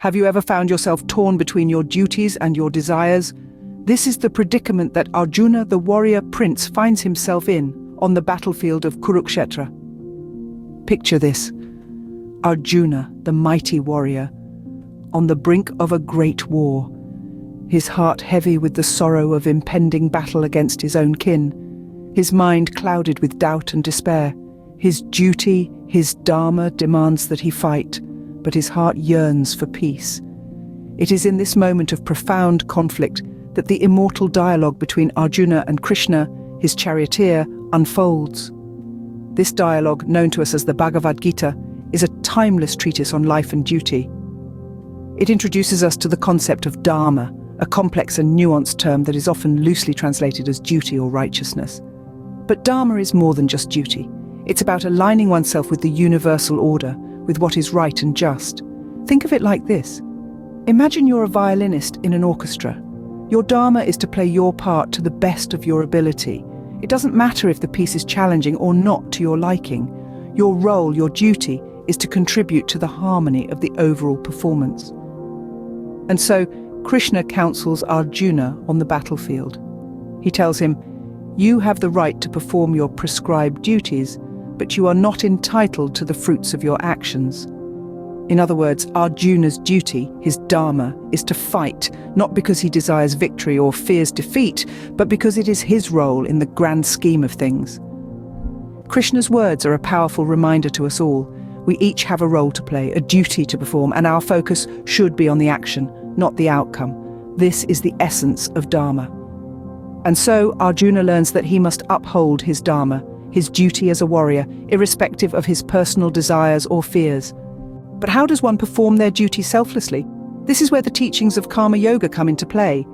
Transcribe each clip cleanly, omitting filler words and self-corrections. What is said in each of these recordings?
Have you ever found yourself torn between your duties and your desires? This is the predicament that Arjuna, the warrior prince, finds himself in on the battlefield of Kurukshetra. Picture this: Arjuna, the mighty warrior, on the brink of a great war, his heart heavy with the sorrow of impending battle against his own kin, his mind clouded with doubt and despair. His duty, his dharma, demands that he fight, but his heart yearns for peace. It is in this moment of profound conflict that the immortal dialogue between Arjuna and Krishna, his charioteer, unfolds. This dialogue, known to us as the Bhagavad Gita, is a timeless treatise on life and duty. It introduces us to the concept of dharma, a complex and nuanced term that is often loosely translated as duty or righteousness. But dharma is more than just duty. It's about aligning oneself with the universal order, with what is right and just. Think of it like this. Imagine you're a violinist in an orchestra. Your dharma is to play your part to the best of your ability. It doesn't matter if the piece is challenging or not to your liking. Your role, your duty, is to contribute to the harmony of the overall performance. And so, Krishna counsels Arjuna on the battlefield. He tells him, "You have the right to perform your prescribed duties, but you are not entitled to the fruits of your actions." In other words, Arjuna's duty, his dharma, is to fight, not because he desires victory or fears defeat, but because it is his role in the grand scheme of things. Krishna's words are a powerful reminder to us all. We each have a role to play, a duty to perform, and our focus should be on the action, not the outcome. This is the essence of dharma. And so Arjuna learns that he must uphold his dharma, his duty as a warrior, irrespective of his personal desires or fears. But how does one perform their duty selflessly? This is where the teachings of Karma Yoga come into play.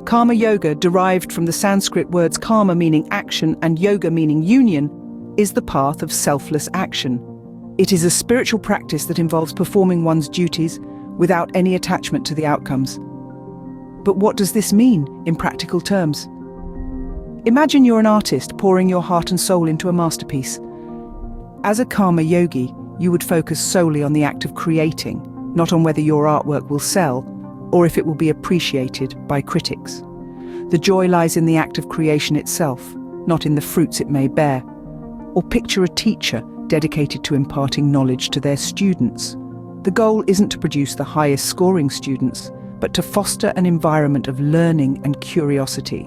Karma Yoga, derived from the Sanskrit words karma meaning action and yoga meaning union, is the path of selfless action. It is a spiritual practice that involves performing one's duties without any attachment to the outcomes. But what does this mean in practical terms? Imagine you're an artist pouring your heart and soul into a masterpiece. As a karma yogi, you would focus solely on the act of creating, not on whether your artwork will sell or if it will be appreciated by critics. The joy lies in the act of creation itself, not in the fruits it may bear. Or picture a teacher dedicated to imparting knowledge to their students. The goal isn't to produce the highest scoring students, but to foster an environment of learning and curiosity.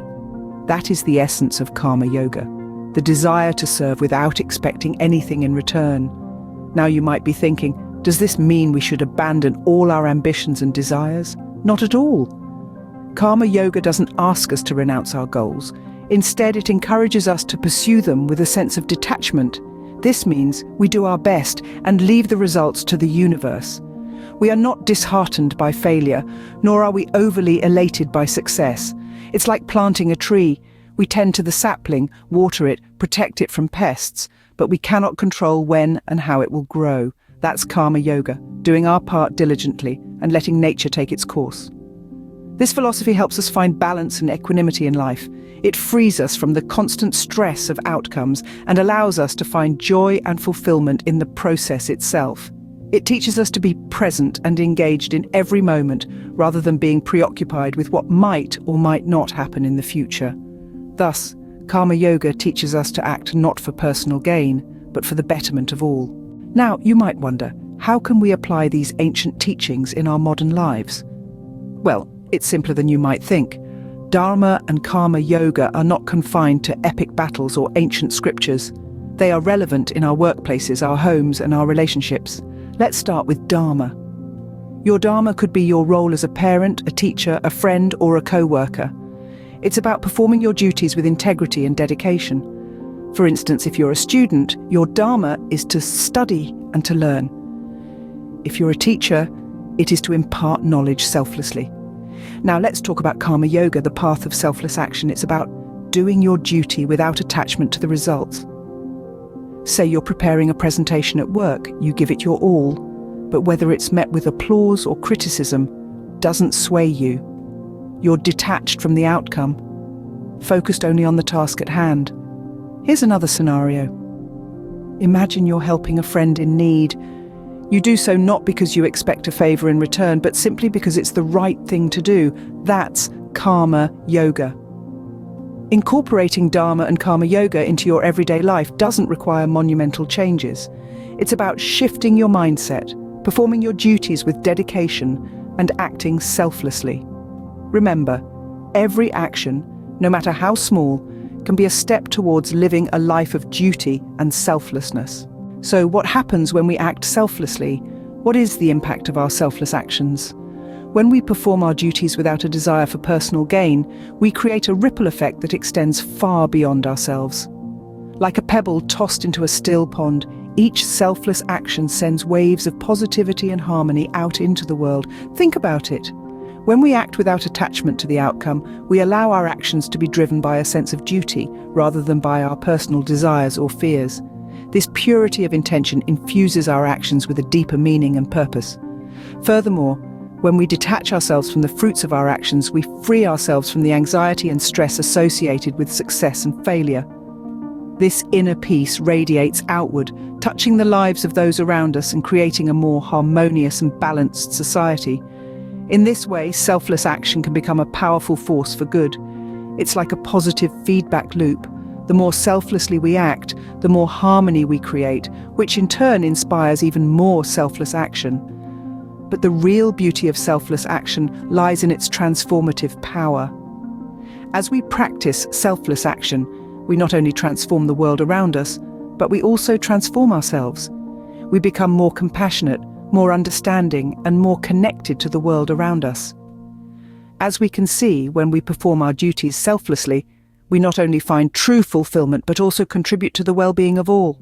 That is the essence of Karma Yoga, the desire to serve without expecting anything in return. Now you might be thinking, does this mean we should abandon all our ambitions and desires? Not at all. Karma Yoga doesn't ask us to renounce our goals. Instead, it encourages us to pursue them with a sense of detachment. This means we do our best and leave the results to the universe. We are not disheartened by failure, nor are we overly elated by success. It's like planting a tree. We tend to the sapling, water it, protect it from pests, but we cannot control when and how it will grow. That's Karma Yoga, doing our part diligently and letting nature take its course. This philosophy helps us find balance and equanimity in life. It frees us from the constant stress of outcomes and allows us to find joy and fulfillment in the process itself. It teaches us to be present and engaged in every moment, rather than being preoccupied with what might or might not happen in the future. Thus, Karma Yoga teaches us to act not for personal gain, but for the betterment of all. Now, you might wonder, how can we apply these ancient teachings in our modern lives? Well, it's simpler than you might think. Dharma and Karma Yoga are not confined to epic battles or ancient scriptures. They are relevant in our workplaces, our homes, and our relationships. Let's start with Dharma. Your Dharma could be your role as a parent, a teacher, a friend, or a co-worker. It's about performing your duties with integrity and dedication. For instance, if you're a student, your Dharma is to study and to learn. If you're a teacher, it is to impart knowledge selflessly. Now let's talk about Karma Yoga, the path of selfless action. It's about doing your duty without attachment to the results. Say you're preparing a presentation at work, you give it your all, but whether it's met with applause or criticism doesn't sway you. You're detached from the outcome, focused only on the task at hand. Here's another scenario. Imagine you're helping a friend in need. You do so not because you expect a favor in return, but simply because it's the right thing to do. That's Karma Yoga. Incorporating Dharma and Karma Yoga into your everyday life doesn't require monumental changes. It's about shifting your mindset, performing your duties with dedication, and acting selflessly. Remember, every action, no matter how small, can be a step towards living a life of duty and selflessness. So what happens when we act selflessly? What is the impact of our selfless actions? When we perform our duties without a desire for personal gain, we create a ripple effect that extends far beyond ourselves. Like a pebble tossed into a still pond, each selfless action sends waves of positivity and harmony out into the world. Think about it. When we act without attachment to the outcome, we allow our actions to be driven by a sense of duty rather than by our personal desires or fears. This purity of intention infuses our actions with a deeper meaning and purpose. Furthermore, when we detach ourselves from the fruits of our actions, we free ourselves from the anxiety and stress associated with success and failure. This inner peace radiates outward, touching the lives of those around us and creating a more harmonious and balanced society. In this way, selfless action can become a powerful force for good. It's like a positive feedback loop. The more selflessly we act, the more harmony we create, which in turn inspires even more selfless action. But the real beauty of selfless action lies in its transformative power. As we practice selfless action, we not only transform the world around us, but we also transform ourselves. We become more compassionate, more understanding, and more connected to the world around us. As we can see, when we perform our duties selflessly, we not only find true fulfillment, but also contribute to the well-being of all.